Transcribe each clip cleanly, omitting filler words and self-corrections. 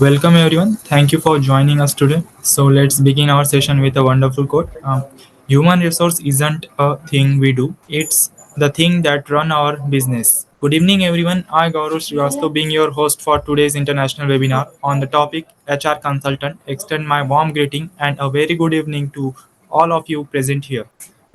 Welcome everyone. Thank you for joining us today. So let's begin our session with a wonderful quote. Human resource isn't a thing we do; it's the thing that run our business. Good evening, everyone. I Gaurav Srivastav, being your host for today's international webinar on the topic HR consultant. Extend my warm greeting and a very good evening to all of you present here.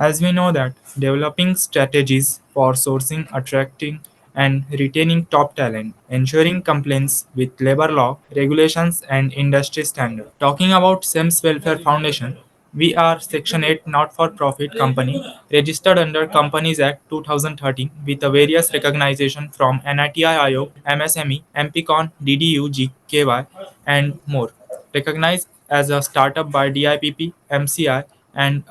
As we know that developing strategies for sourcing, attracting, and retaining top talent, ensuring compliance with labor law, regulations, and industry standards. Talking about SEMS Welfare Foundation, we are Section 8 not-for-profit company registered under Companies Act 2013 with a various recognition from NITI Aayog, MSME, MPCON, DDU, GKY, and more. Recognized as a startup by DIPP, MCI, and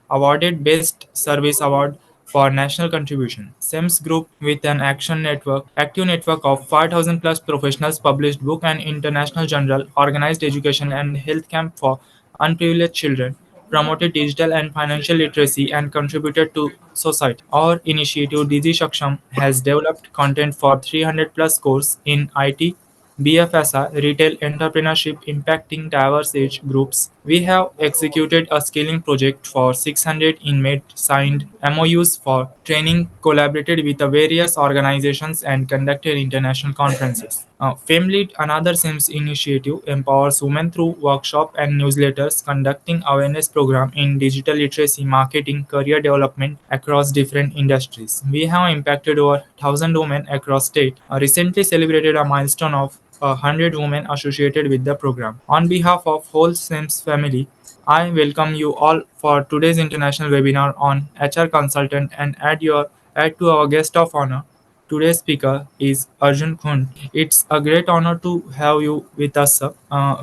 awarded Best Service Award for national contribution. SEMS Group with an active network of 5,000 plus professionals, published book and international journal, organized education and health camp for unprivileged children, promoted digital and financial literacy, and contributed to society. Our initiative, Digi Shaksham, has developed content for 300 plus courses in IT, BFSI, retail entrepreneurship impacting diverse age groups. We have executed a scaling project for 600 inmates, signed MOUs for training, collaborated with the various organizations, and conducted international conferences. FameLead, another SIMS initiative, empowers women through workshops and newsletters, conducting awareness program in digital literacy, marketing, career development across different industries. We have impacted over 1,000 women across state. Recently celebrated a milestone of 100 women associated with the program. On behalf of whole SIMS family, I welcome you all for today's international webinar on HR consultant and add to our guest of honor. Today's speaker is Arjun Khund. It's a great honor to have you with us, sir.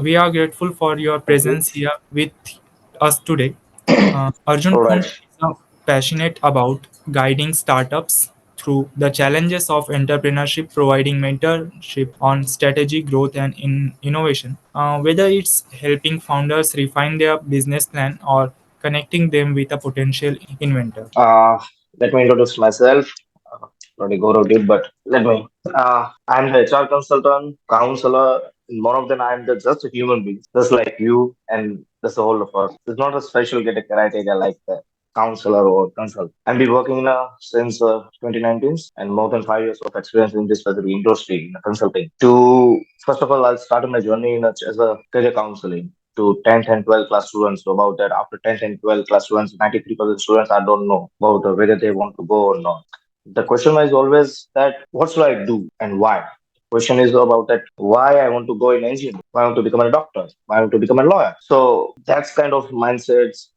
We are grateful for your Thank you. presence here with us today. Arjun All right. Khund is passionate about guiding startups through the challenges of entrepreneurship, providing mentorship on strategy, growth, and innovation. Whether it's helping founders refine their business plan or connecting them with a potential inventor. Uh, Let me introduce myself. Already Gaurav did, but let me. I'm the HR consultant, counselor. And more of than I'm just a human being, just like you and just the whole of us. It's not a special get a criteria like the counselor or consultant. I've been working since 2019 and more than 5 years of experience in this specific industry in consulting. To first of all, I'll start my journey as a career counseling to 10th and 12th class students. So about that, after 10th and 12th class students, 93% students, I don't know about whether they want to go or not. The question is always that what should I do and why? Question is about that why I want to go in engineering, why I want to become a doctor, why I want to become a lawyer. So that's kind of mindsets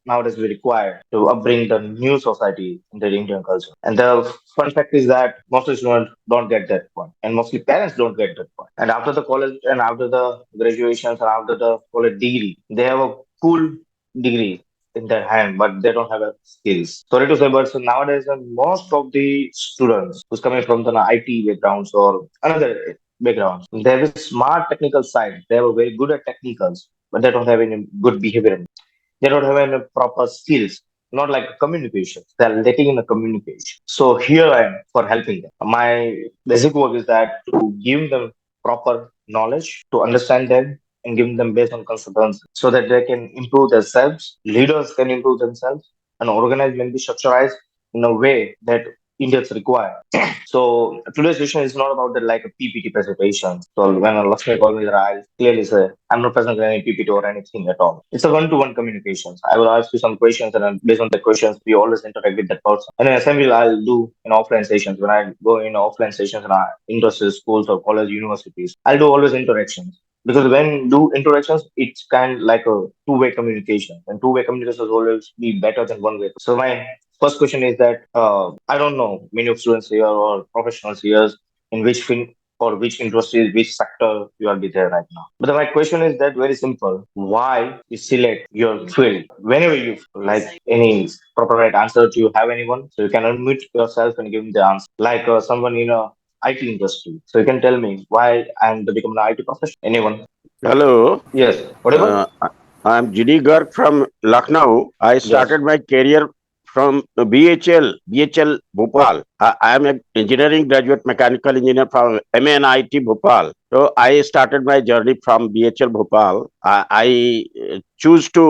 nowadays we require to upbring the new society in the Indian culture. And the fun fact is that most of the students don't get that point, and mostly parents don't get that point. And after the college and after the graduations and after the college degree, they have a cool degree in their hand, but they don't have a skills. Sorry to say, but so nowadays, most of the students who's coming from the IT backgrounds or another backgrounds, they have a smart technical side. They are very good at technicals, but they don't have any good behavior. They don't have any proper skills. Not like communication. They're lacking in the communication. So here I am for helping them. My basic work is that to give them proper knowledge, to understand them and give them based on consultants so that they can improve themselves, leaders can improve themselves, and organize can be structured in a way that Indians require. So today's session is not about the like a PPT presentation. So when Lakshmi called me, I'll clearly say I'm not presenting any PPT or anything at all. It's a one-to-one communications. I will ask you some questions, and then based on the questions, we always interact with that person. And in assembly, I'll do in offline sessions. When I go in offline sessions in our industry schools or college universities, I'll do always interactions. Because when do interactions, it's kind of like a two-way communication, and two-way communication will always be better than one way. So my first question is that I don't know many of students here or professionals here in which field or which industry, which sector you are be there right now. But my question is that very simple. Why you select your field? Whenever you like any proper right answer, do you have anyone? So you can unmute yourself and give me the answer. Like someone in a IT industry. So you can tell me why I'm to become an IT professional. Anyone? Hello, Yes. Whatever? I'm GD Garg from Lucknow. I Yes. started my career from BHL Bhopal. I am an engineering graduate, mechanical engineer from MNIT Bhopal. So I started my journey from BHL Bhopal. I choose to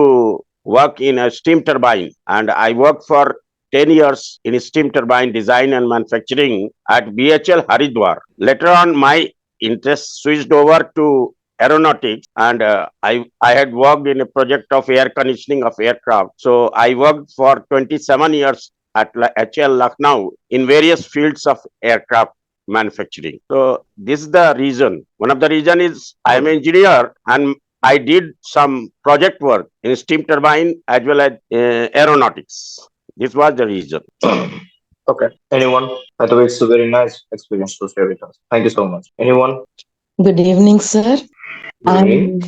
work in a steam turbine, and I worked for 10 years in steam turbine design and manufacturing at BHL Haridwar. Later on, my interest switched over to aeronautics, and I had worked in a project of air conditioning of aircraft. So I worked for 27 years at HL Lucknow in various fields of aircraft manufacturing. So this is the reason. One of the reason is I am Okay. an engineer, and I did some project work in steam turbine as well as aeronautics. This was the reason. Okay. Anyone? By the way, it's a very nice experience to share with us. Thank you so much. Anyone? Good evening, sir. Good evening.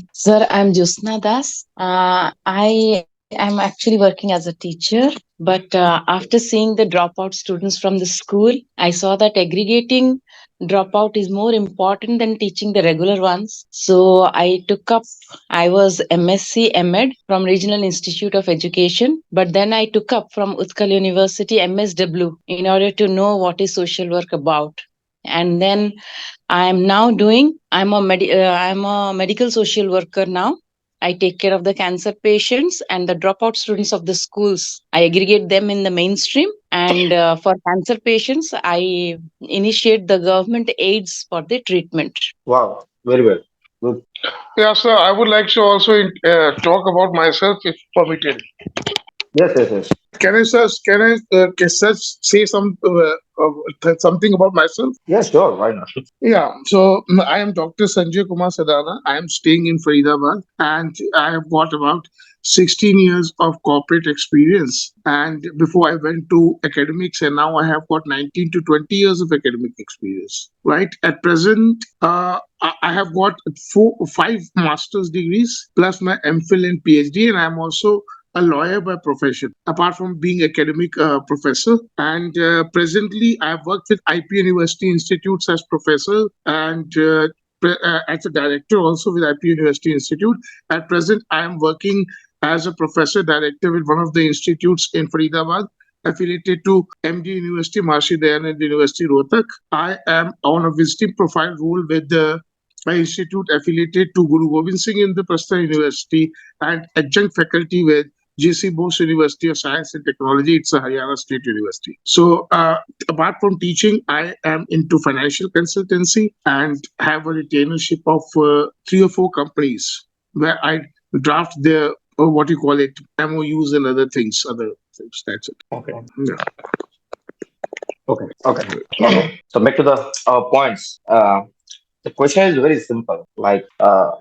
I'm Josna Das. I am actually working as a teacher, but after seeing the dropout students from the school, I saw that aggregating dropout is more important than teaching the regular ones. So I took up, I was MSc MEd from Regional Institute of Education, but then I took up from Utkal University MSW in order to know what is social work about. And then I'm a medical social worker now. I take care of the cancer patients and the dropout students of the schools. I aggregate them in the mainstream, and for cancer patients, I initiate the government aids for the treatment. Wow. Very well. Good. Yeah, sir, I would like to also talk about myself if permitted. Yes, yes, yes. Can I say something about myself? Yes, sure. Why not? Yeah, so I am Dr. Sanjay Kumar Sadana. I am staying in Faridabad, and I have got about 16 years of corporate experience. And before I went to academics, and now I have got 19 to 20 years of academic experience. Right at present, I have got five master's degrees plus my MPhil and PhD, and I am also a lawyer by profession, apart from being academic professor. And presently, I have worked with IP University Institutes as professor and as a director also with IP University Institute. At present, I am working as a professor director with one of the institutes in Faridabad, affiliated to MD University, Maharishi Dayanand University, Rohtak. I am on a visiting profile role with the institute affiliated to Guru Gobind Singh Indraprastha University and adjunct faculty with JC Bose University of Science and Technology. It's a Haryana State University. So, apart from teaching, I am into financial consultancy and have a retainership of three or four companies where I draft their what you call it MOUs and other things. That's it. Okay. Yeah. Okay. Okay. So back to the points. The question is very simple. Like,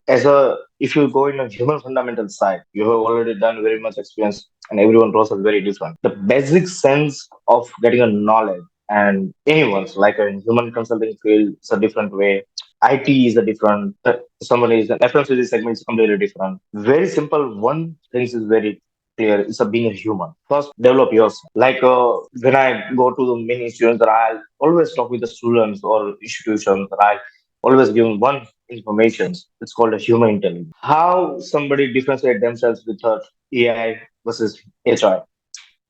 as a if you go in a human fundamental side, you have already done very much experience, and everyone roles are very different. The basic sense of getting a knowledge, and anyone's like a human consulting field, it's a different way. IT is a different. Somebody is an FMCG segment is completely different. Very simple. One thing is very clear. It's a being a human. First, develop yourself. Like when I go to the many institutions, that I always talk with the students or institutions. That I always give one information. It's called a human intelligence. How somebody differentiate themselves with AI versus HR,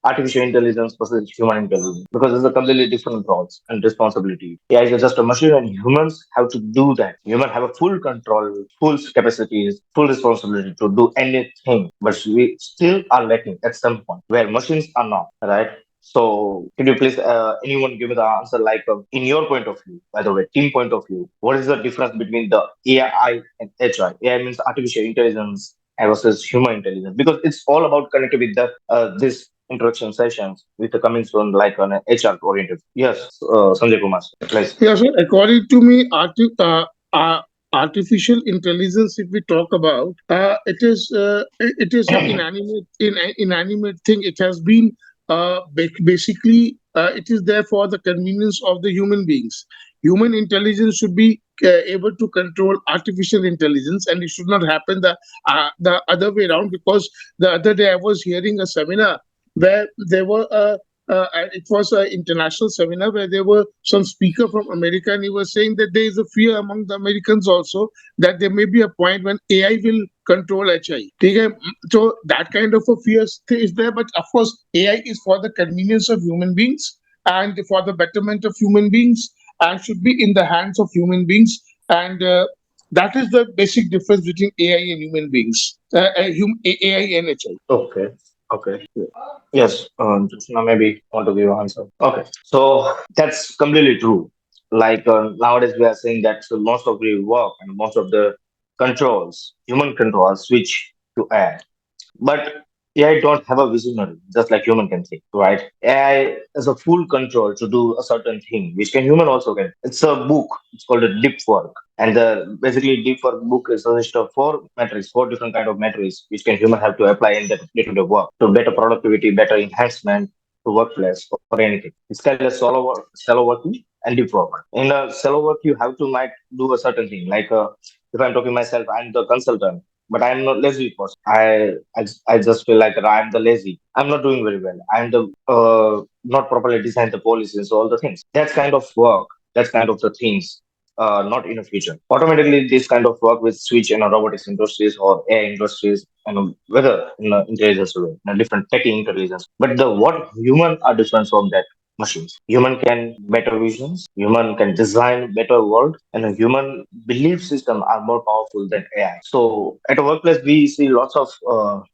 artificial intelligence versus human intelligence, because it's a completely different roles and responsibility. AI is just a machine, and humans have to do that. Humans have a full control, full capacities, full responsibility to do anything, but we still are lacking at some point where machines are not. Right? So, could you please, anyone give me the answer, like in your point of view, by the way, team point of view, what is the difference between the AI and HI? AI means artificial intelligence versus human intelligence, because it's all about connected with the this introduction sessions with the coming soon, like on an HR oriented. Yes, Sanjay Kumar, please. Yeah, so according to me, artificial intelligence, if we talk about, it is an inanimate thing. It has been basically it is there for the convenience of the human beings. Human intelligence should be able to control artificial intelligence, and it should not happen the other way around. Because the other day I was hearing a seminar where there were and it was an international seminar where there were some speaker from America, and he was saying that there is a fear among the Americans also that there may be a point when AI will control HI. ठीक है? So that kind of a fear is there, but of course AI is for the convenience of human beings and for the betterment of human beings and should be in the hands of human beings. And that is the basic difference between AI and human beings, AI and HI. Okay. Okay. Yes. Krishna maybe want to give an answer. Okay. So that's completely true. Like nowadays we are saying that most of the work and most of the controls, human controls, switch to AI. But AI don't have a visionary, just like human can think, right? AI has a full control to do a certain thing, which can human also can. It's a book. It's called a deep work, and the basically deep work book is a list of four different kind of metrics, which can human have to apply in that day-to-day work to better productivity, better enhancement to workplace or anything. It's called a shallow working and deep work. In a shallow work, you have to might do a certain thing. Like if I'm talking myself, I'm the consultant but I'm not lazy person. I just feel like I'm the lazy. I'm not doing very well. I'm the not properly designed the policies, all the things. That's kind of work. That's kind of the things. Not in the future. Automatically, this kind of work will switch in a robotics industries or AI industries, and whether in a intelligence way, in a different tech intelligence. But the what human are different from that machines. Human can better visions. Human can design better world, and a human belief system are more powerful than AI. So at a workplace, we see lots of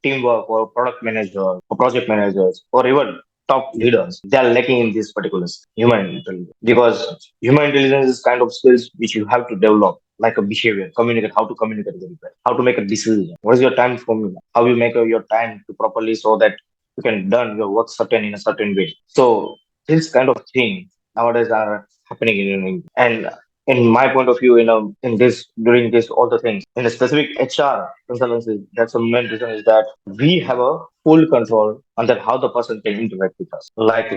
teamwork or product manager or project managers or even top leaders. They are lacking in this particular human intelligence because human intelligence is kind of skills which you have to develop. Like a behavior, how to communicate very well, how to make a decision. What is your time formula? How you make your time to properly so that you can done your work certain in a certain way. So this kind of thing nowadays are happening in India. And in my point of view, in this during this all the things in a specific HR consultancy, that's the main reason is that we have a full control on that how the person can interact with us. Like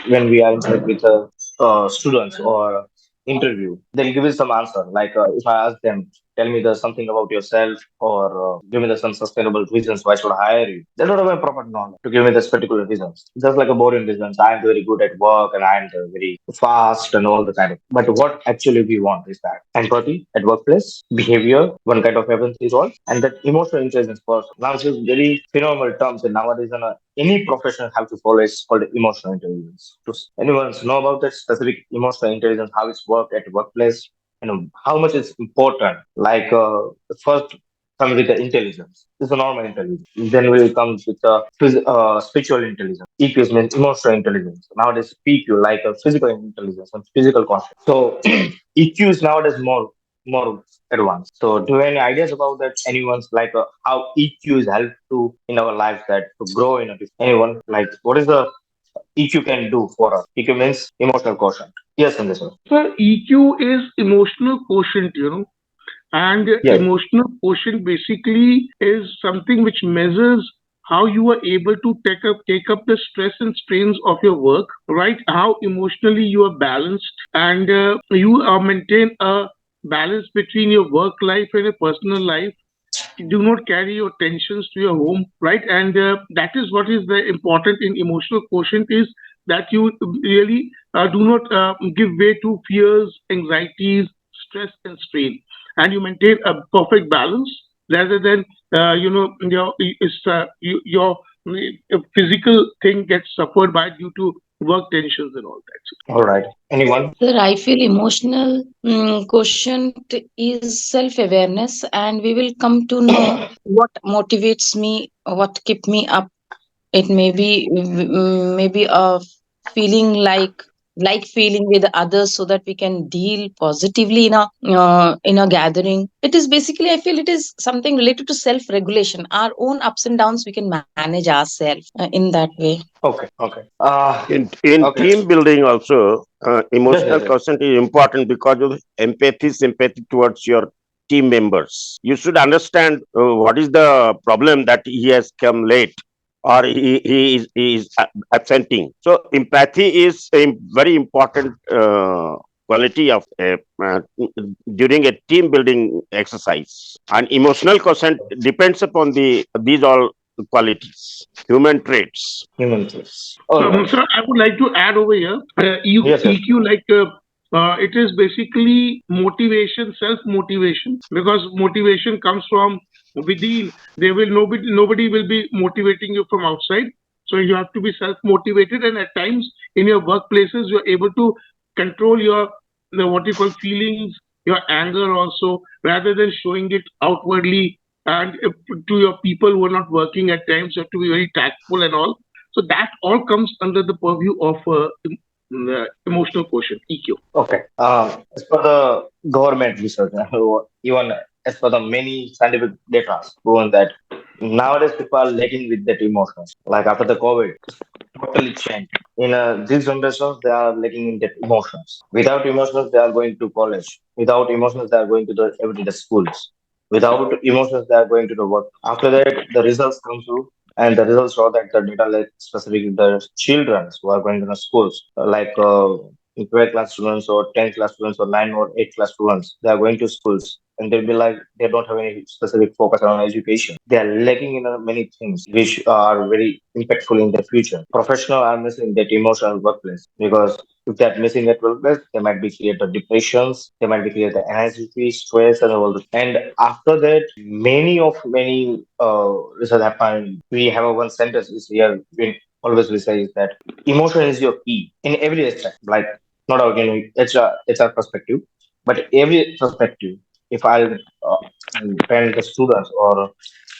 when we are interact with students or interview, they'll give us some answer. Like if I ask them, tell me the something about yourself or give me the some sustainable reasons why should I hire you. They don't have a proper knowledge to give me this particular reasons. Just like a boring reasons. I'm very good at work and I'm very fast and all the kind of. But what actually we want is that empathy at workplace, behavior, one kind of empathy is all, and that emotional intelligence first. Now it's just very phenomenal terms and nowadays any profession have to follow is called emotional intelligence. Does anyone know about that specific emotional intelligence, how it's work at workplace? How much it's important. Like first come with the intelligence. It's a normal intelligence. Then will come with the spiritual intelligence. EQ means emotional intelligence. Nowadays PQ like a physical intelligence and physical conscious. So EQ is nowadays more advanced. So do you have any ideas about that? Anyone's like how EQ is helped to in our life that to grow in a anyone like what is the EQ can do for us? EQ means emotional quotient. Yes, Sandesh. So EQ is emotional quotient, and Yes. emotional quotient basically is something which measures how you are able to take up the stress and strains of your work, right? How emotionally you are balanced and you maintain a balance between your work life and your personal life. Do not carry your tensions to your home, right? And that is what is the important in emotional quotient is that you really do not give way to fears, anxieties, stress and strain, and you maintain a perfect balance rather than physical thing gets suffered by due to work tensions and all that. All right. Anyone? Sir, I feel emotional quotient is self awareness, and we will come to know what motivates me, what keep me up. It may be maybe a feeling like feeling with others so that we can deal positively in a gathering. It is basically, I feel it is something related to self regulation, our own ups and downs we can manage ourselves in that way. Okay. Okay. In Okay. team building also, Yes. Yes. emotional Yes. quotient is important because of sympathy towards your team members. You should understand what is the problem that he has come late or he is absenting. So empathy is a very important quality of during a team building exercise. And emotional quotient depends upon these all qualities, human traits. Human traits. All right. Sir, I would like to add over here, Yes, yes. EQ, it is basically motivation, self motivation, because motivation comes from within. There will nobody will be motivating you from outside. So you have to be self motivated, and at times in your workplaces, you're able to control what you call feelings, your anger also, rather than showing it outwardly. And to your people who are not working at times, you have to be very tactful and all. So that all comes under the purview of emotional quotient, EQ. Okay. As per the government research, even as per the many scientific data proven that nowadays people are lacking with that emotions. Like after the COVID, it's totally changed. In these generations, they are lacking in that emotions. Without emotions, they are going to college. Without emotions, they are going to the everyday schools. Without emotions, they are going to the work. After that, the results come through, and the results show that the data, like specifically the children who are going to the schools, like 12 class students or 10 class students or 9 or 8 class students, they are going to schools and they'll be like, they don't have any specific focus on education. They are lacking in many things which are very impactful in the future. Professional are missing that emotional workplace because if they're missing that workplace, they might be created depressions, they might be created anxiety, stress, and all that. And after that, many research happen. We have a one sentence is here. We always we say is that emotion is your key in every aspect. Like not organic, it's a perspective, but every perspective. If I'll train the students or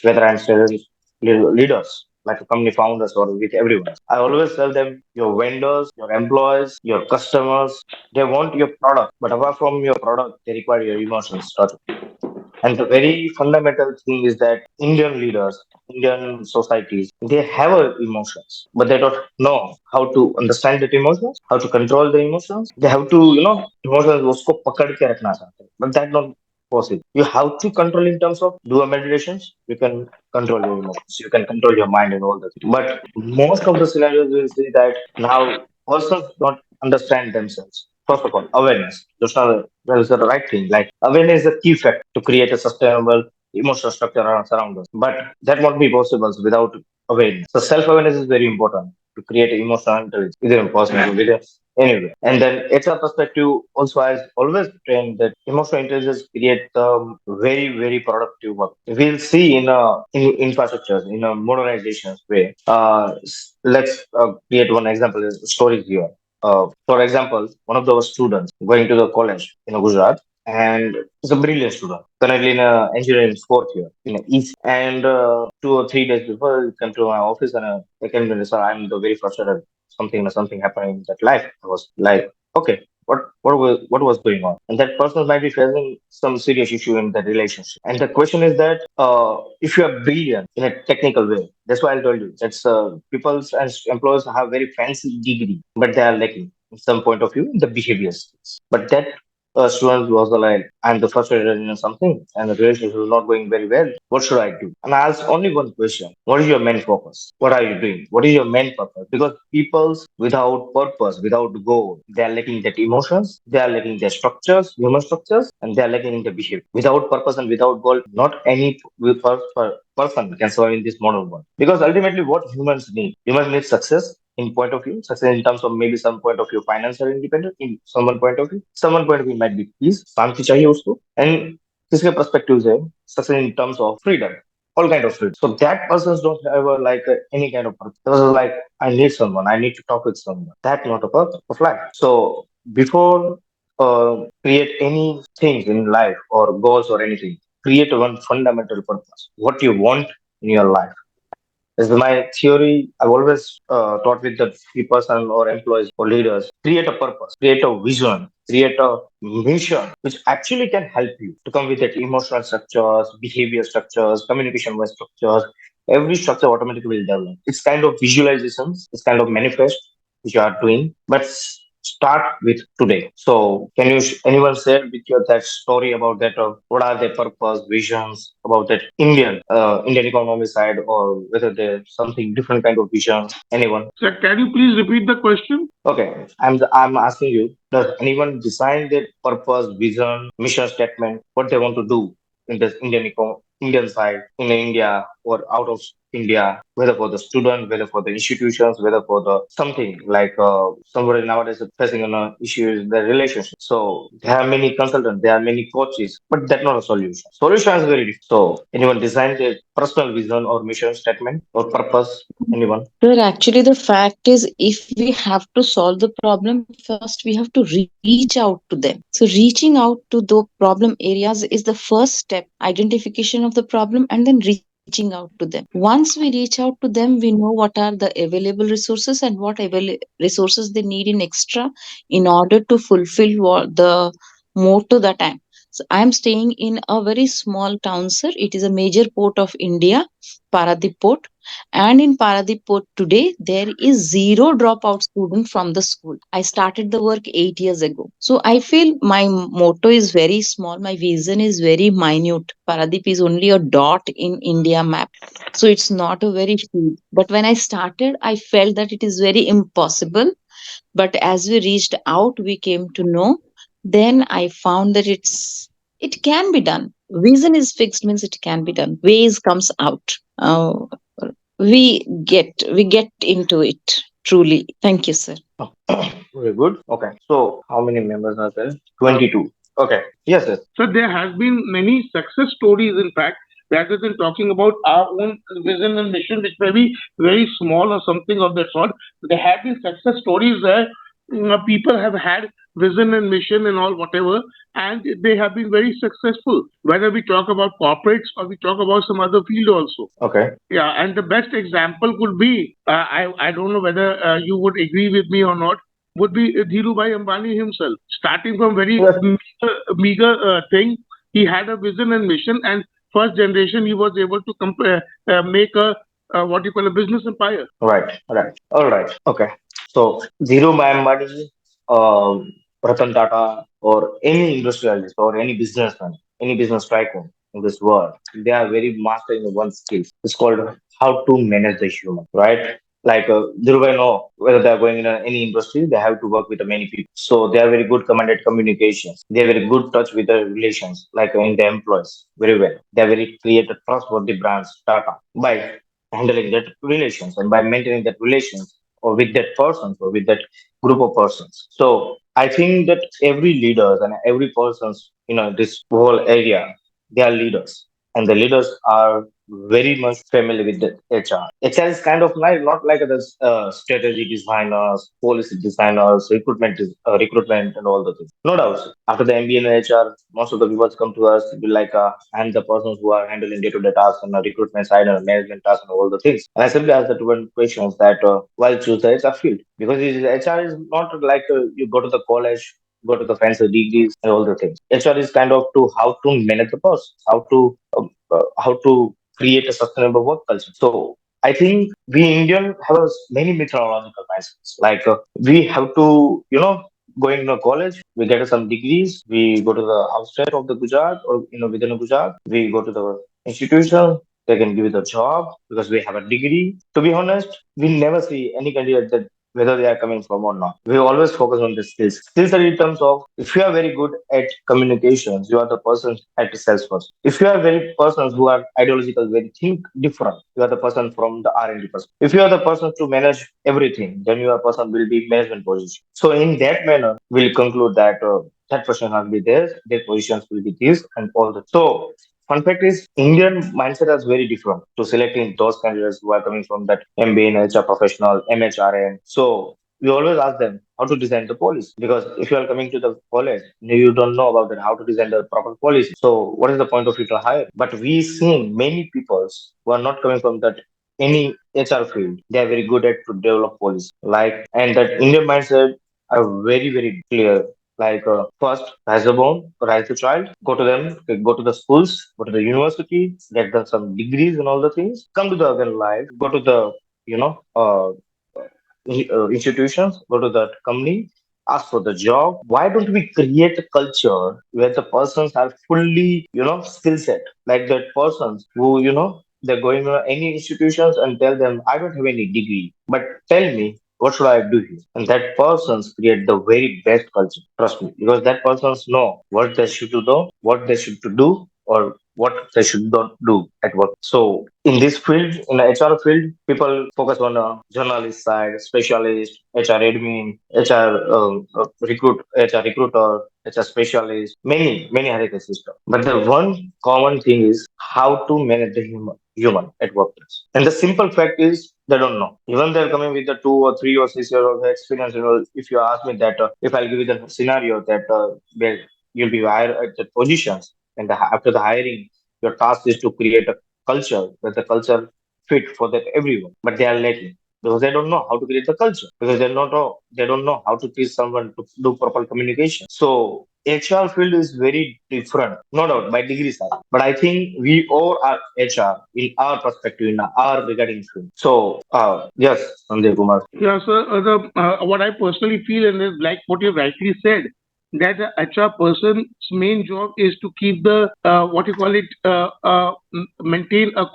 whether I'm studying leaders, like company founders or with everyone, I always tell them your vendors, your employees, your customers, they want your product, but apart from your product, they require your emotions. And the very fundamental thing is that Indian leaders, Indian societies, they have emotions, but they don't know how to understand that emotions, how to control the emotions. They have to, emotions उसको पकड़ के रखना चाहते हैं, but that's not possible. You have to control in terms of do a meditations. You can control your emotions. You can control your mind and all that. But most of the scenarios will see that now persons don't understand themselves. First of all, awareness. That's the right thing. Like awareness is a key factor to create a sustainable emotional structure around us. But that won't be possible without awareness. So self-awareness is very important to create emotional intelligence within a person, within anyway. And then HR perspective also has always trained that emotional intelligence create very, very productive work. We'll see in infrastructures, in a modernization way. Let's create one example, stories here. For example, one of those students going to the college in Gujarat, and he's a brilliant student, currently in engineering fourth year in EC. And 2 or 3 days before, he came to my office and I came to me, sir, I'm the very frustrated. Something happened in that life. I was like, okay, what was going on? And that person might be facing some serious issue in the relationship. And the question is that if you are brilliant in a technical way, that's why I told you that's people's and employers have very fancy degree, but they are lacking in some point of view in the behavior skills. But that student was like, I'm the first grader in something, and the relationship is not going very well. What should I do? And I asked only one question: what is your main focus? What are you doing? What is your main purpose? Because people's without purpose, without goal, they are lacking that emotions, they are lacking their structures, human structures, and they are lacking in the behavior. Without purpose and without goal, not any person can survive in this modern world. Because ultimately, what humans need success in point of view, success in terms of maybe some point of view financial independence, in someone point of view might be peace, शांति चाहिए उसको, and किसके perspective से success in terms of freedom, all kind of freedom. So that persons don't have any kind of purpose. It was like I need someone, I need to talk with someone. That's not a purpose of life. So before create any things in life or goals or anything, create one fundamental purpose. What you want in your life this is my theory. I've always taught with the person or employees or leaders. Create a purpose, create a vision, create a mission, which actually can help you to come with that emotional structures, behavior structures, communication wise structures. Every structure automatically will develop. It's kind of visualizations, it's kind of manifest which you are doing, but start with today. So, can anyone share with you that story about that? Or what are their purpose, visions about that Indian economy side, or whether there's something different kind of vision? Anyone? Sir, can you please repeat the question? Okay, I'm asking you. Does anyone design their purpose, vision, mission statement, what they want to do in this Indian side in India or out of India, whether for the student, whether for the institutions, whether for the something like somebody nowadays is facing an issue in their relationship. So there are many consultants, there are many coaches, but that's not a solution. Solution is very different. So anyone designed a personal vision or mission statement or purpose? Anyone? Sir, actually, the fact is, if we have to solve the problem, first we have to reach out to them. So, reaching out to the problem areas is the first step, identification of the problem, and then reaching out to them. Once we reach out to them, we know what are the available resources and what resources they need in extra in order to fulfill what the motto that I am staying in a very small town, sir. It is a major port of India, Paradip Port, and in Paradip Port today, there is zero dropout student from the school. I started the work 8 years ago. So I feel my motto is very small. My vision is very minute. Paradip is only a dot in India map. So it's not a very huge. But when I started, I felt that it is very impossible. But as we reached out, we came to know. Then I found that it can be done. Vision is fixed means it can be done. Ways comes out. We get into it truly. Thank you, sir. Very good. Okay. So how many members are there? 22. Okay. Yes, yes. So there has been many success stories, in fact, rather than talking about our own vision and mission, which may be very small or something of that sort. There have been success stories where people have had vision and mission and all whatever, and they have been very successful. Whether we talk about corporates or we talk about some other field also. Okay. Yeah, and the best example could be I don't know whether you would agree with me or not. Would be Dhirubhai Ambani himself, starting from very Yes. meager thing. He had a vision and mission, and first generation he was able to make a what you call a business empire. Right. Right. All right. Okay. So zero money, Ratan Tata, or any industrialist or any businessman, any business tycoon in this world, they are very master in one skill. It's called how to manage the human. Right. Like Dhirubhai know whether they are going in any industry, they have to work with many people. So they are very good commanded communications. They are very good touch with the relations, like in the employees, very well. They are very created trustworthy brands, Tata, by handling that relations and by maintaining that relations or with that person or with that group of persons. So I think that every leaders and every persons, this whole area, they are leaders, and the leaders are very much familiar with the HR. HR is kind of like not like the strategy designers, policy designers, recruitment, and all the things. No doubt. After the MBA in HR, most of the people come to us be like, I'm the persons who are handling day-to-day tasks on the recruitment side and management tasks and all the things. And I simply ask the one questions that why choose the HR field? Because HR is not like you go to the college, go to the fancy degrees and all the things. HR is kind of to how to manage the person, how to create a sustainable work culture. So I think we Indian have many methodological mindsets. Like we have to, going to college, we get some degrees, we go to the outside of the Gujarat or within a Gujarat, we go to the institution, they can give you the job because we have a degree. To be honest, we never see any candidate that whether they are coming from or not. We always focus on the skills. Skills are in terms of if you are very good at communications, you are the person at the sales first. If you are very persons who are ideological, very think different, you are the person from the R&D person. If you are the person to manage everything, then your person will be management position. So in that manner, we'll conclude that that person will be there, their positions will be this and all that. So fun fact is Indian mindset is very different to selecting those candidates who are coming from that MBA in HR professional, MHRN. So we always ask them how to design the policy because if you are coming to the college, you don't know about it, how to design the proper policy. So what is the point of you to hire? But we seen many people who are not coming from that any HR field, they are very good at to develop policy. Like and that Indian mindset are very very clear. Like first, rise the bone, rise the child, go to them, go to the schools, go to the university, get them some degrees and all the things. Come to the urban life, go to the you know institutions, go to that company, ask for the job. Why don't we create a culture where the persons are fully, skill set? Like that persons who, they're going to any institutions and tell them, I don't have any degree, but tell me, what should I do here? And that persons create the very best culture. Trust me, because that persons know what they should do, what they should to do, or what they should not do at work. So in this field, in the HR field, people focus on journalist side, specialist, HR admin, HR HR recruiter, HR specialist, many hierarchy system. But the one common thing is how to manage the human at workplace. And the simple fact is they don't know. Even they're coming with the 2 or 3 or 6 years of experience. If you ask me that, if I'll give you the scenario that where you'll be hired at the positions, and after the hiring, your task is to create a culture where the culture fit for that everyone. But they are lacking because they don't know how to create the culture, because they don't know how to teach someone to do proper communication. So HR field is very different, no doubt by degree side. But I think we all are HR in our perspective, in our regarding field. So yes, Sanjay Kumar. Yeah, so what I personally feel, and is like what you rightly said, that the HR person's main job is to keep the what you call it, maintain a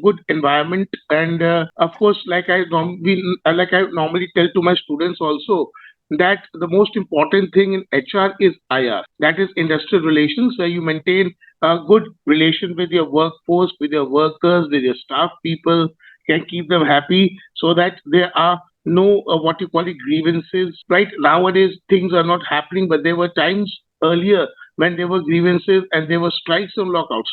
good environment, and of course, like I normally tell to my students also, that the most important thing in HR is IR, that is industrial relations, where you maintain a good relation with your workforce, with your workers, with your staff people, can keep them happy so that there are no what you call it grievances. Right nowadays, things are not happening, but there were times earlier when there were grievances and there were strikes and lockouts.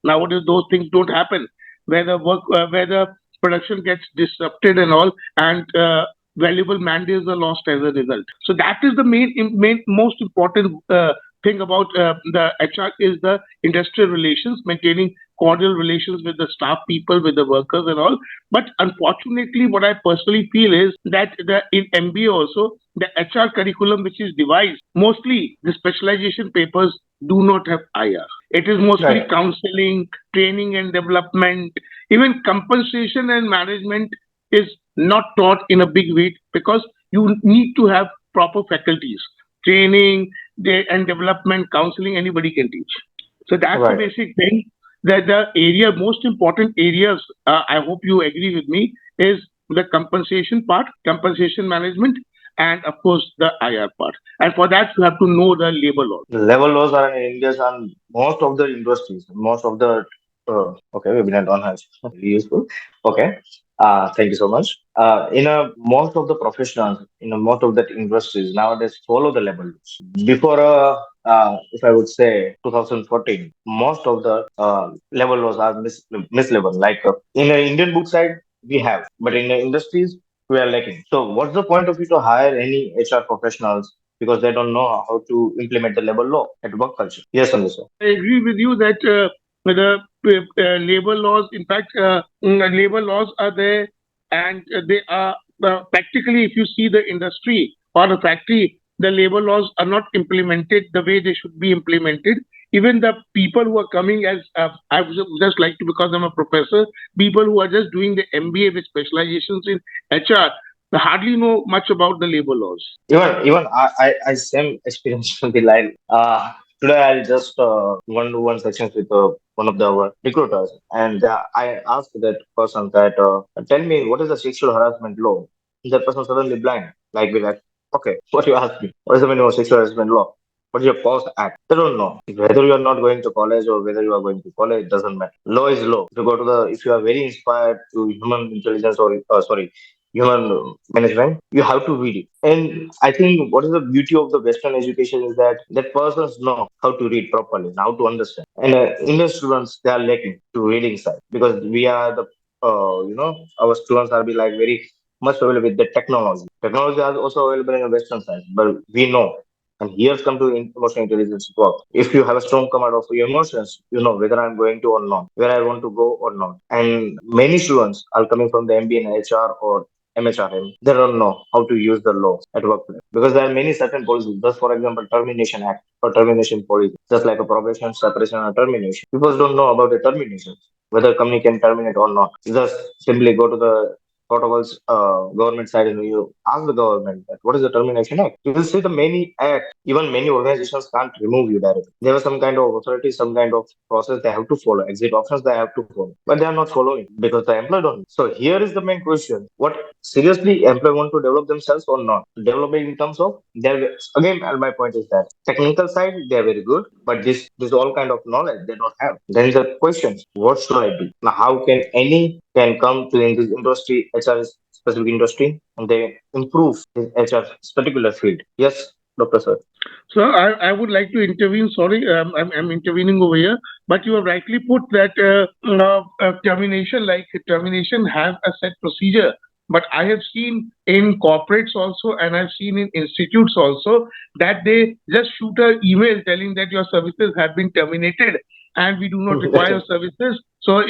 Nowadays, those things don't happen, where the production gets disrupted and all, and valuable mandates are lost as a result. So that is the main most important thing about the HR is the industrial relations, maintaining cordial relations with the staff people, with the workers and all. But unfortunately, what I personally feel is that in MBA also, the HR curriculum which is devised, mostly the specialization papers do not have IR. It is mostly Right. counseling, training and development, even compensation and management is not taught in a big way, because you need to have proper faculties, training and development, counseling, anybody can teach. So that's the Right. basic thing. That the most important areas, I hope you agree with me, is the compensation part, compensation management, and of course the IR part. And for that, you have to know the labor law. The level laws are in India and most of the industries, most of the okay, webinar on has very useful. Okay, thank you so much. Most of the professionals, in most of the industries nowadays follow the level laws. Before, if I would say 2014, most of the level laws are mislevel. Like in the Indian book side, we have, but in the industries, we are lacking. So, what's the point of you to hire any HR professionals because they don't know how to implement the labor law at work culture? Yes, Andres. I agree with you that the labor laws, in fact, labor laws are there, and they are practically, if you see the industry or the factory, the labor laws are not implemented the way they should be implemented. Even the people who are coming as I would just like to, because I'm a professor, people who are just doing the MBA with specializations in HR hardly know much about the labor laws. Even I same experience will be like today I'll just one section with one of the recruiters, and I asked that person that tell me what is the sexual harassment law. That person suddenly blind, like be like, okay, what you ask me? What is the meaning of sexual harassment law? What is your post act? They don't know. Whether you are not going to college or whether you are going to college doesn't matter. Law is law. If you are very inspired to human intelligence or sorry, human management, you have to read it. And I think what is the beauty of the Western education is that persons know how to read properly, how to understand. And Indian students, they are lacking to reading side because we are the our students are be like very much familiar with the technology. Technology is also available in the Western side, but we know. And here's come to emotional intelligence work. If you have a strong command of your emotions, you know whether I'm going to or not, where I want to go or not. And many students are coming from the MBA in HR or MHRM. They don't know how to use the law at workplace because there are many certain policies. Just for example, Termination Act or termination policy, just like a probation, separation, or termination. People don't know about the termination, whether company can terminate or not. Just simply go to the protocols, government side, and you ask the government that what is the termination act, you will see the many act. Even many organizations can't remove you directly. There was some kind of authority, some kind of process they have to follow, exit options they have to follow, but they are not following because the employee don't. So here is the main question: what seriously employee want to develop themselves or not? Developing in terms of their again, and my point is that technical side they are very good, but this all kind of knowledge they don't have. Then the question: what should I do now? How can any can come to in this industry, HR specific industry, and they improve this HR particular field? Yes, Doctor Sir. So I would like to intervene. Sorry, I'm intervening over here, but you have rightly put that termination, like termination, has a set procedure. But I have seen in corporates also, and I've seen in institutes also that they just shoot an email telling that your services have been terminated and we do not require your services. So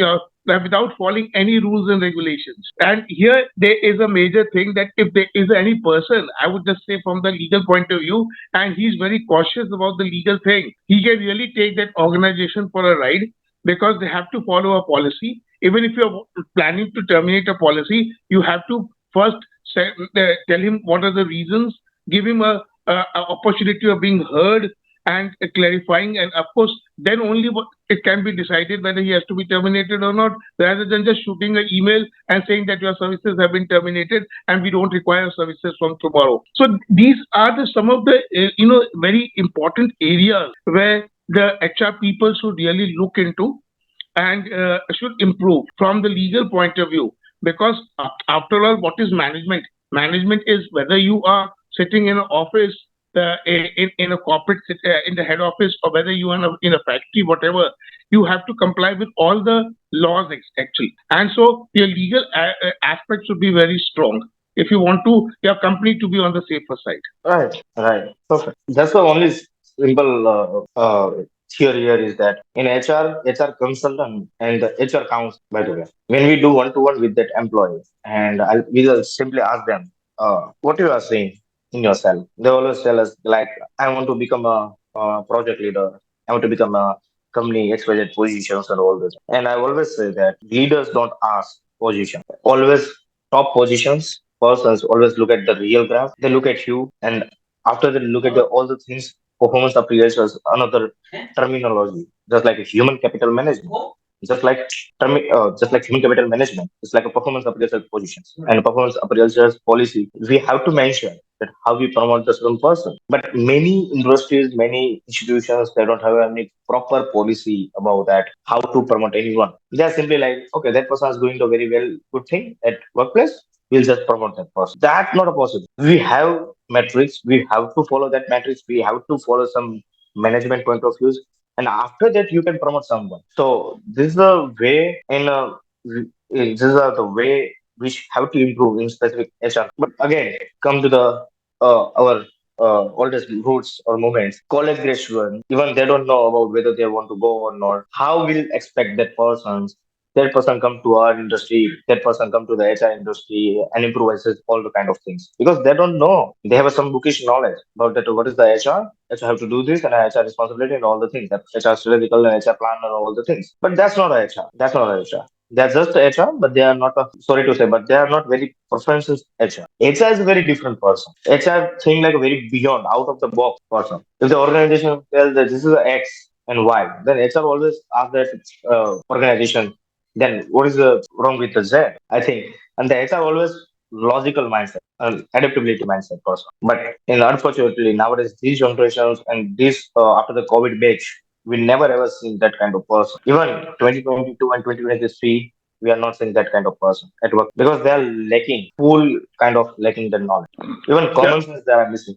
without following any rules and regulations. And here there is a major thing that if there is any person, I would just say from the legal point of view, and he's very cautious about the legal thing, he can really take that organization for a ride because they have to follow a policy. Even if you're planning to terminate a policy, you have to first tell him what are the reasons, give him a opportunity of being heard and clarifying, and of course, then only it can be decided whether he has to be terminated or not, rather than just shooting an email and saying that your services have been terminated and we don't require services from tomorrow. So these are some of the very important areas where the HR people should really look into and should improve from the legal point of view. Because after all, what is management? Management is whether you are sitting in an office, in a corporate, in the head office, or whether you are in a factory, whatever, you have to comply with all the laws actually. And so your legal aspect should be very strong if you want to your company to be on the safer side. Right, right, perfect. That's the only simple theory here is that in HR consultant and the HR counsel, by the way, when we do one to one with that employee, and we will simply ask them, what you are saying in yourself. They always tell us like, I want to become a project leader. I want to become a company XYZ positions and all this. And I always say that leaders don't ask position. Always top positions persons always look at the real graph. They look at you, and after they look at all the things, performance appraisals, another terminology, just like a human capital management. Just like human capital management, it's like a performance appraisal positions and performance appraisals policy. We have to mention that how we promote the certain person. But many industries, many institutions, they don't have any proper policy about that, how to promote anyone. They are simply like, okay, that person is doing the very well good thing at workplace. We'll just promote that person. That's not a possible. We have metrics. We have to follow that metrics. We have to follow some management point of views, and after that you can promote someone. So this is the way this is the way which have to improve in specific HR. But again, come to the our oldest roots or movements, college graduate, even they don't know about whether they want to go or not. How will expect that person come to our industry, that person come to the HR industry and improvises all the kind of things because they don't know. They have some bookish knowledge about that. What is the HR? HR have to do this and HR responsibility and all the things. That HR strategical and HR plan and all the things. But that's not HR. That's not HR. They're just HR, but they are not sorry to say, but they are not very professional HR. HR is a very different person. HR think like a very beyond, out of the box person. If the organization tells that this is a X and Y, then HR always ask that organization then what is the wrong with the Z? I think, and the HR always logical mindset and adaptability mindset person. But unfortunately nowadays these generations and this after the COVID batch, we never ever seen that kind of person. Even 2022 and 2023, we are not seeing that kind of person at work because they are lacking, full kind of lacking the knowledge. Even Yeah. common sense they are missing.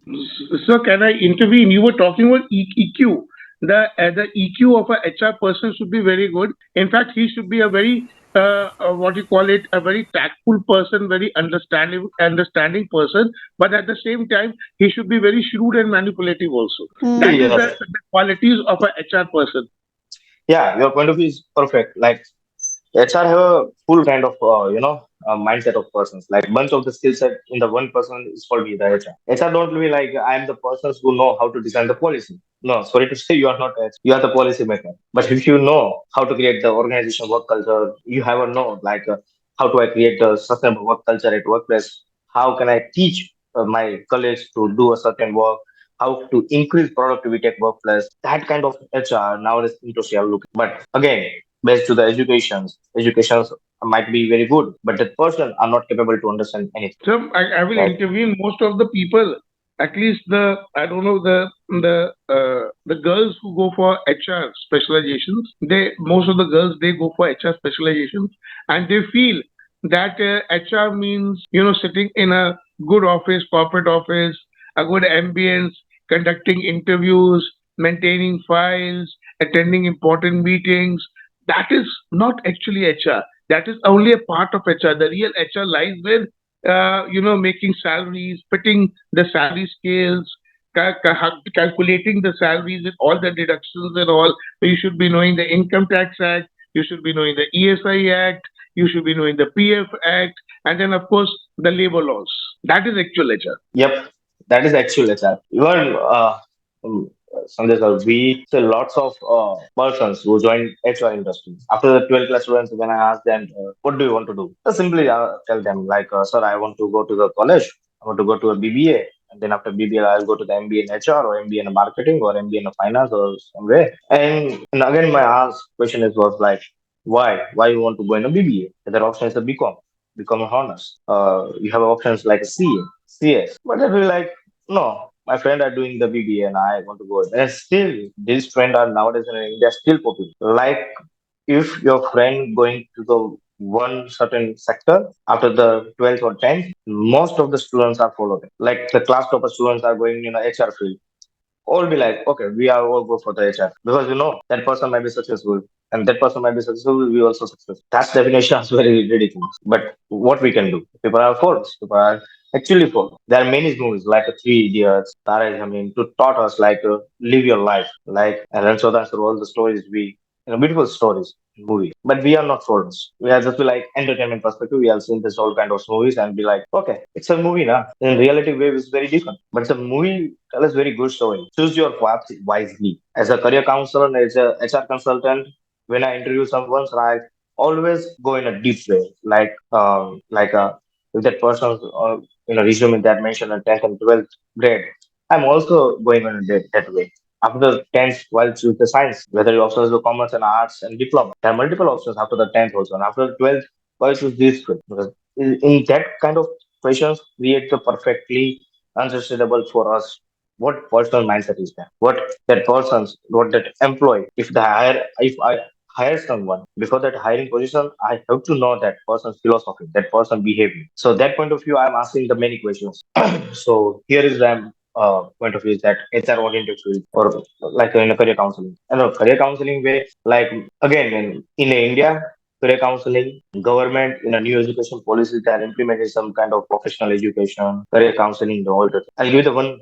So can I intervene? You were talking about EQ. The EQ of a HR person should be very good. In fact, he should be a very what you call it, a very tactful person, very understanding person. But at the same time, he should be very shrewd and manipulative also. That is Yes. the qualities of a HR person. Yeah, your point of view is perfect. Like HR have a full kind of mindset of persons. Like bunch of the skill set in the one person is called be the HR. HR don't be like I am the persons who know how to design the policy. No, sorry to say you are not HR. You are the policy maker. But if you know how to create the organization work culture, you have a know like how do I create a sustainable work culture at workplace? How can I teach my colleagues to do a certain work? How to increase productivity at workplace? That kind of HR nowadays industry are looking. But again, based to the educations might be very good, but that person are not capable to understand anything. So I will Right? interview most of the people, at least the I don't know the girls who go for HR specializations. They most of the girls they go for HR specializations, and they feel that HR means sitting in a good office, corporate office, a good ambience, conducting interviews, maintaining files, attending important meetings. That is not actually HR. That is only a part of HR. The real HR lies with making salaries, putting the salary scales, calculating the salaries with all the deductions and all. So you should be knowing the Income Tax Act, you should be knowing the ESI Act, you should be knowing the PF Act, and then of course the labor laws. That is actual HR. Yep, that is actual HR. Even um, Sanjay sir, we see lots of persons who join HR industry. After the 12th class students, when I ask them, what do you want to do? I simply tell them, like, sir, I want to go to the college. I want to go to a BBA. And then after BBA, I'll go to the MBA in HR or MBA in marketing or MBA in finance or somewhere. And again, my ask question is was like, why? Why you want to go in a BBA? The other option is a BCom, become honors. You have options like CA, CS. But I feel like, no, my friend are doing the BBA and I want to go. And still, these trends are nowadays in India still popular. Like if your friend going to the one certain sector after the 12th or 10th, most of the students are following. Like the class topper students are going in the HR field, all be like, okay, we are all go for the HR because that person might be successful and that person might be successful, we also successful. That's definition is very ridiculous. But what we can do? People are forced. People are actually forced. There are many movies like Three Idiots, Tara Zameen to taught us like live your life, like and then so that's all the stories we beautiful stories in movies. But we are not foreigners. We are just be like entertainment perspective. We have seen this all kind of movies and be like, okay, it's a movie now. In reality, wave is very different. But the movie tell us very good story. Choose your path wisely. As a career counselor, and as a HR consultant, when I interview someone, so I always go in a deep way, like if that person in a resume that mentioned a 10th and 12th grade, I'm also going on that way. After 10th, 12th, choose the science, whether you also the commerce and arts and diploma. There are multiple options after the 10th also. And after 12th, why choose this field? Because in that kind of questions, create the perfectly understandable for us what personal mindset is there. What that employee, if I hire someone, before that hiring position, I have to know that person's philosophy, that person behavior. So that point of view, I'm asking the many questions. So here is the point of view is that HR oriented field or like in a career counseling. And a career counseling way, like again in India, career counseling, government in a new education policy that implemented some kind of professional education, career counseling, all that. I'll give you the one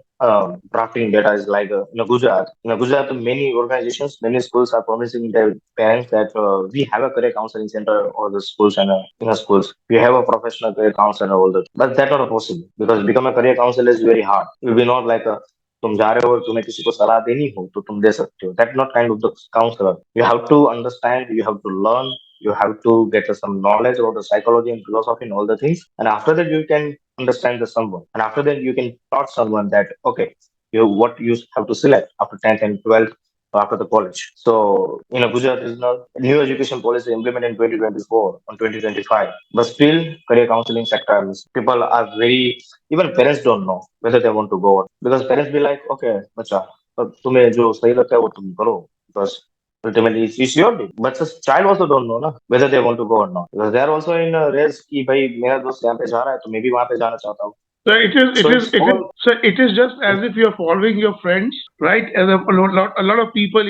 drafting data is like in Gujarat. In Gujarat, many organizations, many schools are promising their parents that we have a career counseling center or the schools and in the schools we have a professional career counselor all that. But that's not possible because become a career counselor is very hard. It will be not like a तुम जा रहे हो और तुम्हें किसी को सलाह देनी हो तो तुम दे सकते हो that not kind of the counselor. You have to understand, you have to learn, you have to get some knowledge about the psychology and philosophy and all the things, and after that you can understand the someone, and after that you can taught someone that okay, you what you have to select after 10th and 12th after the college. So Gujarat is now new education policy implemented in 2024 on 2025, but still career counseling sectors people are very, even parents don't know whether they want to go on because parents be like okay bacha तुम्हें जो सही लगता है वो तुम करो because ultimately it's your day. But the child also don't know na, whether they want to go or not because they are also in a race कि भाई मेरा दोस्त यहाँ पे जा रहा है तो मैं भी वहाँ पे जाना चाहता हूँ. So it is, it So is, it's it is. all So it is just as if you're following your friends, right? And a lot of people,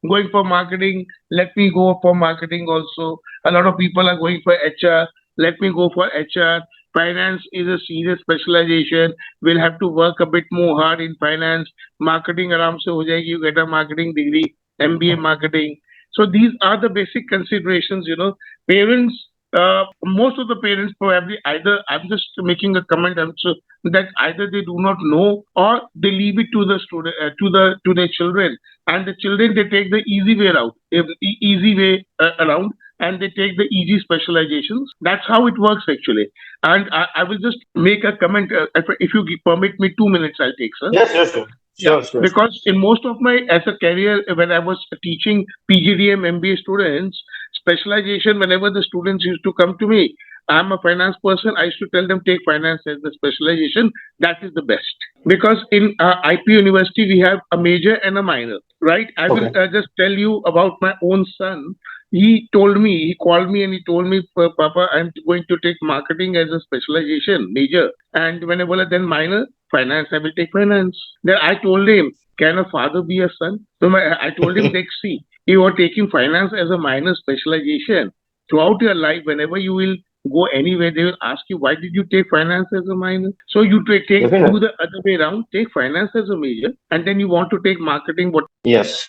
going for marketing. Let me go for marketing also. A lot of people are going for HR. Let me go for HR. Finance is a serious specialization. We'll have to work a bit more hard in finance. Marketing aram se ho jayegi. You get a marketing degree, MBA marketing. So these are the basic considerations. Parents most of the parents probably either I'm just making a comment also that either they do not know or they leave it to the student to their children, and the children they take the easy way out easy way around and they take the easy specializations. That's how it works actually. And I will just make a comment. If you permit me 2 minutes, I'll take, sir. Yes, sure, sure, Yeah, sure, sure, sure. because in most of my as a career, when I was teaching PGDM MBA students, specialization, whenever the students used to come to me, I'm a finance person. I used to tell them take finance as the specialization. That is the best because in IP University we have a major and a minor. Right? I will Okay. just tell you about my own son. He called me and he told me, Papa, I'm going to take marketing as a specialization major. And when I was then minor, finance, I will take finance. Then I told him, can a father be a son? I told him, like, see, you are taking finance as a minor specialization. Throughout your life, whenever you will go anywhere, they will ask you, why did you take finance as a minor? So you do Definitely. the other way around, take finance as a major, and then you want to take marketing. What? Yes.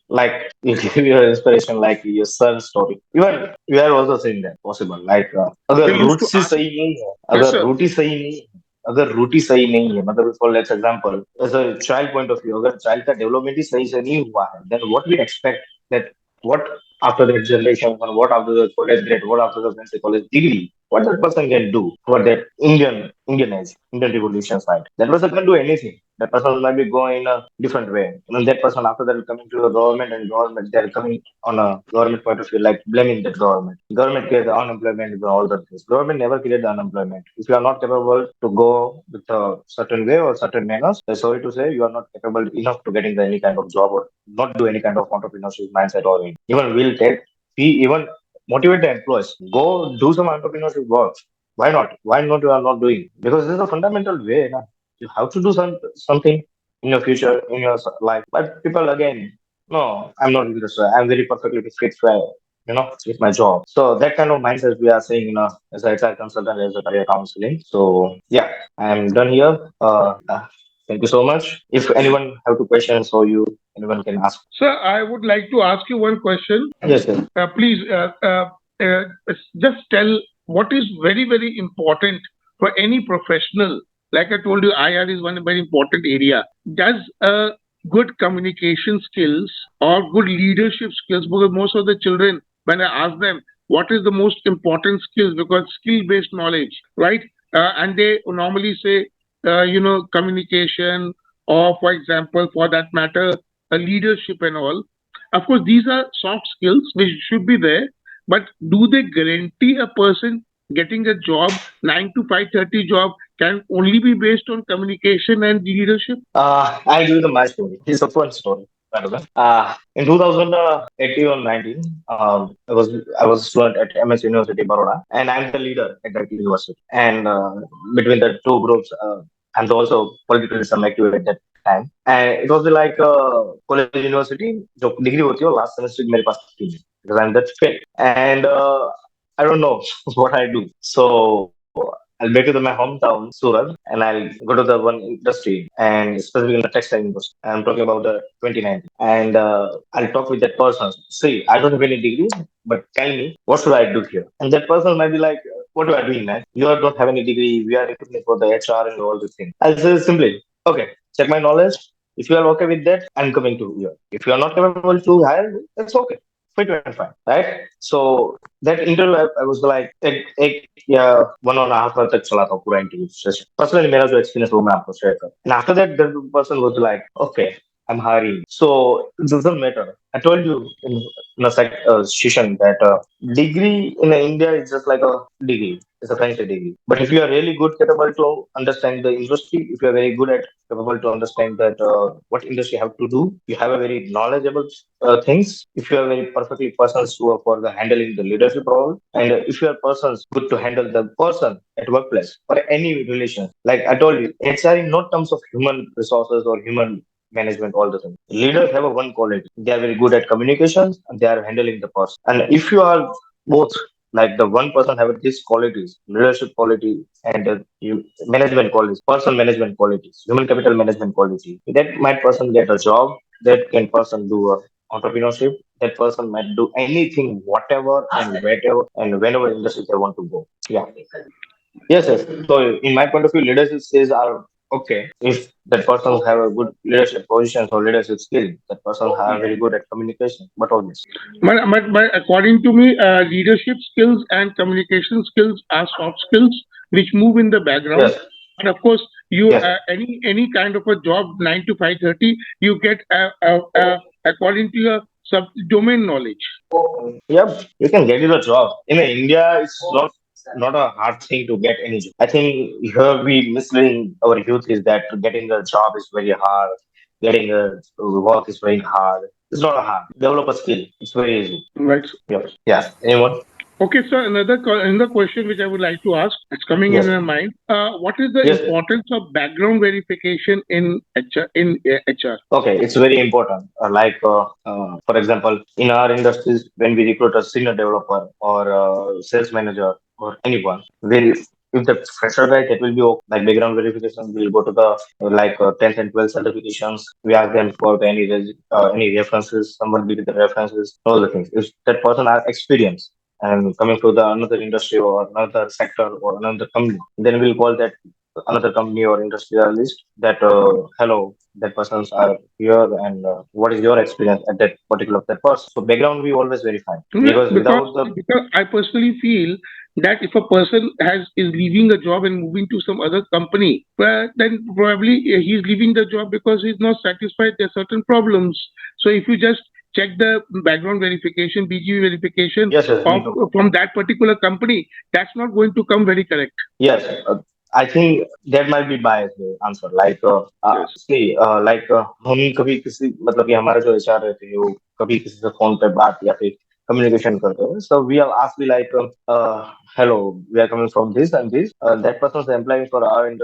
Like you give your inspiration, like your son's story. You are also saying that possible. Like They अगर used root to ही ask, सही नहीं है, yes, अगर sir. Root ही सही नहीं है, अगर रूट ही सही नहीं है, मतलब for let's example as a child point of view, अगर चाइल्ड का डेवलपमेंट ही सही से नहीं हुआ है, then what we expect that what after that generation or what after the college grade, what after the fancy college degree, what that person can do for that Indian age, Indian revolution side. That person can do anything. That person might be going in a different way. And then that person after that will coming to the government and government they're coming on a government point of view, like blaming that government. Government creates the unemployment and all the things. Government never created the unemployment. If you are not capable to go with a certain way or certain manners, sorry to say, you are not capable enough to getting the, any kind of job or not do any kind of entrepreneurship mindset or anything. Even will take we even motivate the employees. Go do some entrepreneurship work. Why not? Why not you are not doing? Because this is a fundamental way. Na? You have to do something in your future, in your life. But people again, no, I'm not doing this. I'm very perfectly fit for with my job. So that kind of mindset we are saying, as a HR consultant, as a career counseling. So yeah, I'm done here. Thank you so much. If anyone have two questions or you anyone can ask. Sir, I would like to ask you one question. Yes, yes. Please uh, just tell what is very, very important for any professional. Like I told you, IR is one very important area. Does good communication skills or good leadership skills? Because most of the children, when I ask them, what is the most important skills? Because skill-based knowledge, right? And they normally say, communication, or for example, for that matter, leadership and all. Of course, these are soft skills which should be there, but do they guarantee a person getting a job, 9 to 5:30 job can only be based on communication and leadership? I'll give you my story. It's a fun story, by the way. In 2018 or 19, I was a student at MS University Baroda, and I'm the leader at that university. And between the two groups, I'm also politically some active at that time. And it was like college university, जो degree होती है, last semester मेरे पास थी because I'm that fit. And I don't know what I do. So I'll back to my hometown, Surat, and I'll go to the one industry and specifically in the textile industry. I'm talking about the 2019. And I'll talk with that person. See, I don't have any degree, but tell me, what should I do here? And that person might be like, what you are doing, man? You don't have any degree. We are recruiting for the HR and all these things. I'll say simply, okay, check my knowledge. If you are okay with that, I'm coming to you. If you are not capable to hire, that's okay. Fit and fine, right? So that interview, I was like, yeah, 1.5 hour तक चला था पूरा interview session personally मेरा जो experience वो मैं आपको share कर and after that the person was like okay I'm hiring. So it doesn't matter. I told you in a session that degree in India is just like a degree. It's a fancy degree. But if you are really good, capable to understand the industry, if you are very good at capable to understand that what industry have to do, you have a very knowledgeable things. If you are very perfectly persons who are for the handling the leadership role, and if you are persons good to handle the person at workplace or any relation, like I told you, HR in not terms of human resources or human management, all the things. Leaders have a one quality. They are very good at communications and they are handling the person. And if you are both like the one person have these qualities, leadership quality and management qualities, person management qualities, human capital management quality, that might person get a job, that can person do a entrepreneurship, that person might do anything, whatever and wherever and whenever industry they want to go. Yeah. Yes, yes. So in my point of view, leadership skills are okay, if that person have a good leadership positions or leadership skill, that person have very good at communication. But always, But according to me, leadership skills and communication skills are soft skills which move in the background. yes, And of course, you yes, any kind of a job 9 to 5:30, you get according to your sub domain knowledge. yeah, you can get you a job. In India, it's not a hard thing to get any job. I think here we misleading our youth is that getting a job is very hard. Getting a work is very hard. It's not a hard. Develop a skill. It's very easy. Right. Yep. Yeah. Anyone? Okay, so another question which I would like to ask, it's coming in Yes. my mind. What is the Yes. Yes. importance of background verification in HR? Okay, it's very important. For example, in our industries, when we recruit a senior developer or a sales manager or anyone, will if the fresher guy, that will be okay. Like background verification, we'll go to the 10th and 12th certifications. We ask them for any references. Someone give the references, all the things. If that person has experience and coming to the another industry or another sector or another company, then we'll call that another company or industrialist that hello, that persons are here and what is your experience at that particular that person. So background we always verify Yeah, because without the because I personally feel that if a person is leaving a job and moving to some other company, well, then probably he's leaving the job because he's not satisfied. There are certain problems. So if you just check the background verification, BGV verification yes, yes, we of do. from that particular company, that's not going to come very correct. Yes, I think that might be biased answer. Yes. see, हम कभी किसी मतलब कि हमारे जो HR रहते हैं वो कभी किसी से फोन पे बात या फिर कम्युनिकेशन करते हैं. So we are asked like, hello, we are coming from this and this. That person is employing for our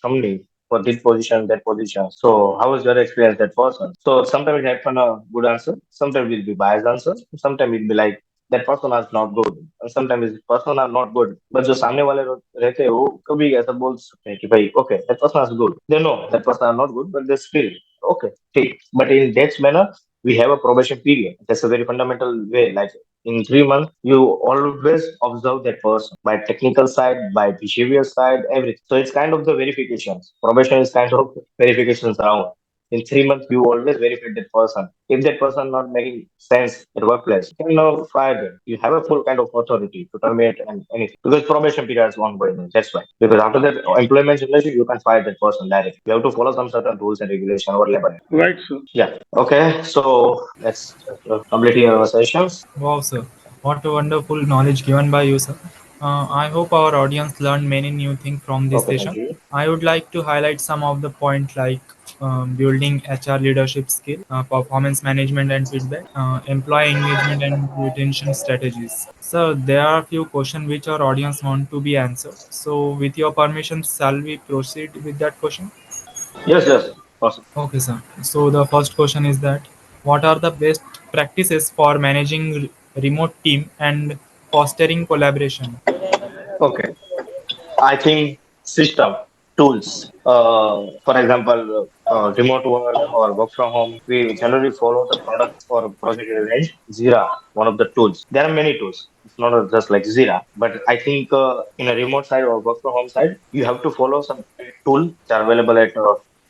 company for this position, that position. So how is your experience that person? So sometimes it happen a good answer, sometimes it will be biased answer, sometimes it will be like that person is not good. Sometimes person are not good, but जो सामने वाले लोग रहते हैं वो कभी ऐसा बोल सकते हैं कि भाई okay, that person is good. They know that person are not good, but they still okay, ठीक. But in that manner, we have a probation period. That's a very fundamental way. Like in 3 months, you always observe that person by technical side, by behavior side, everything. So it's kind of the verifications. Probation is kind of verifications around. In 3 months, you always verify that person. If that person not making sense at workplace, you can now fire them. You have a full kind of authority to terminate and anything because probation period is ongoing. That's why. Because after that employment relationship, you can fire that person directly. You have to follow some certain rules and regulation or labor. Right, sir. Yeah. Okay. So let's complete our sessions. Wow, sir. What a wonderful knowledge given by you, sir. I hope our audience learned many new things from this Okay. Thank session. you. I would like to highlight some of the points like building HR leadership skill, performance management and feedback, employee engagement and retention strategies. So there are a few questions which our audience want to be answered. So with your permission, shall we proceed with that question? Yes. Yes. Awesome. Okay, sir. So the first question is that what are the best practices for managing remote team and fostering collaboration? Okay. I think system tools. For example, remote work or work from home. We generally follow the product or project range. Jira, one of the tools. There are many tools. It's not just like Jira, but I think in a remote side or work from home side, you have to follow some tool which are available at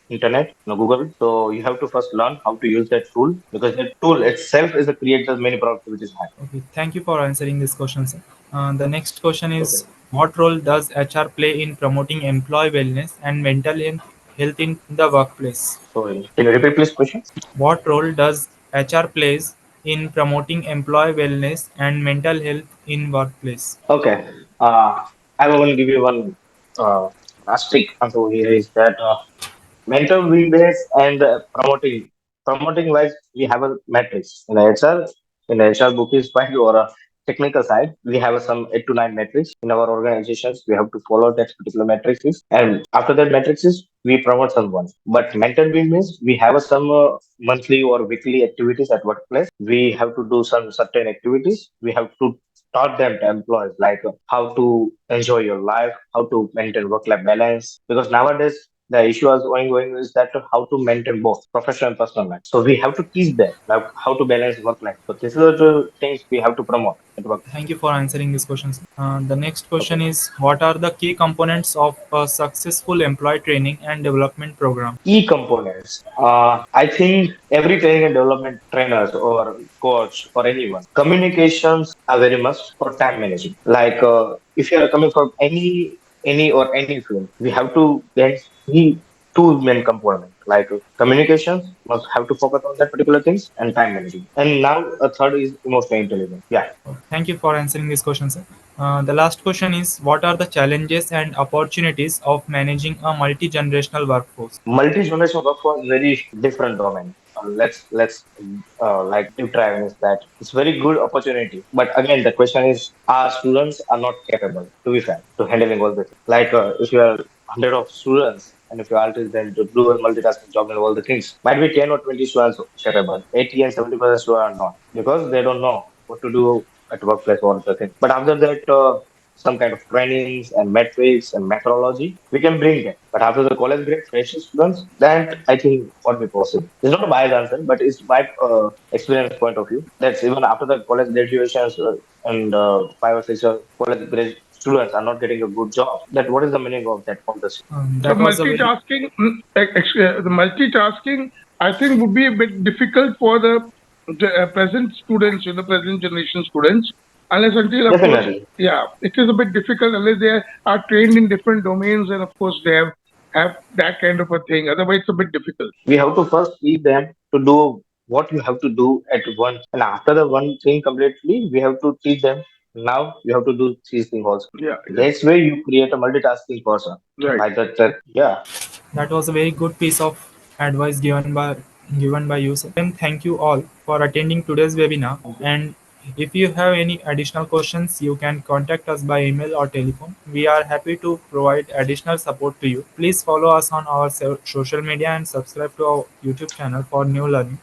internet, Google. So you have to first learn how to use that tool because that tool itself is a creates many productivities. Okay, thank you for answering this question, sir. The next question Okay. is what role does HR play in promoting employee wellness and mental health in the workplace? So can you repeat please question? What role does HR plays in promoting employee wellness and mental health in workplace? Okay. I will give you one drastic answer here is that mental wellness and promoting wise we have a matrix in the HR book is fine or a technical side we have some 8 to 9 metrics in our organizations we have to follow that particular matrices and after that matrices we promote someone but mental wellness we have some monthly or weekly activities at workplace we have to do some certain activities we have to taught them to employees like how to enjoy your life how to maintain work life balance because nowadays The issue is ongoing is that how to maintain both professional and personal life. So we have to teach them like how to balance work life. So these are the things we have to promote at work. Thank you for answering this question, sir. The next question Okay. is, what are the key components of a successful employee training and development program? Key components. I think every training and development trainers or coach or anyone, communications are very must for time management. Like if you are coming from any field, we have to get two main components. Like communications must have to focus on that particular things and time management. And now a third is emotional intelligence. Yeah. Thank you for answering this question, sir. The last question is, what are the challenges and opportunities of managing a multi-generational workforce? Multi-generation workforce is very different domain. Let's like deep dive into that. It's very good opportunity, but again the question is, our students are not capable, to be fair, to handling all the things. Like if you are 100 of students and if you ask them to do a multitasking job and all the things, might be 10 or 20 students capable. 80 and 70% students are not because they don't know what to do at workplace or the thing. But after that. Some kind of trainings and metrics and methodology, we can bring them. But after the college grade, fresh students, that I think won't be possible. It's not a biased answer, but it's my experience point of view. That's even after the college graduations and 5 or 6 college grade students are not getting a good job. That what is the meaning of that policy? So That was a very the multitasking, I think, would be a bit difficult for the present students, present generation students, unless until, of course, Definitely. yeah, it is a bit difficult unless they are trained in different domains, and of course they have that kind of a thing. Otherwise, it's a bit difficult. We have to first teach them to do what you have to do at once, and after the one thing completely, we have to teach them. Now you have to do these things also. Yeah, yeah, That's where you create a multitasking person. right. By that, yeah. that was a very good piece of advice given by you, sir. Then thank you all for attending today's webinar. And if you have any additional questions, you can contact us by email or telephone. We are happy to provide additional support to you. Please follow us on our social media and subscribe to our YouTube channel for new learning.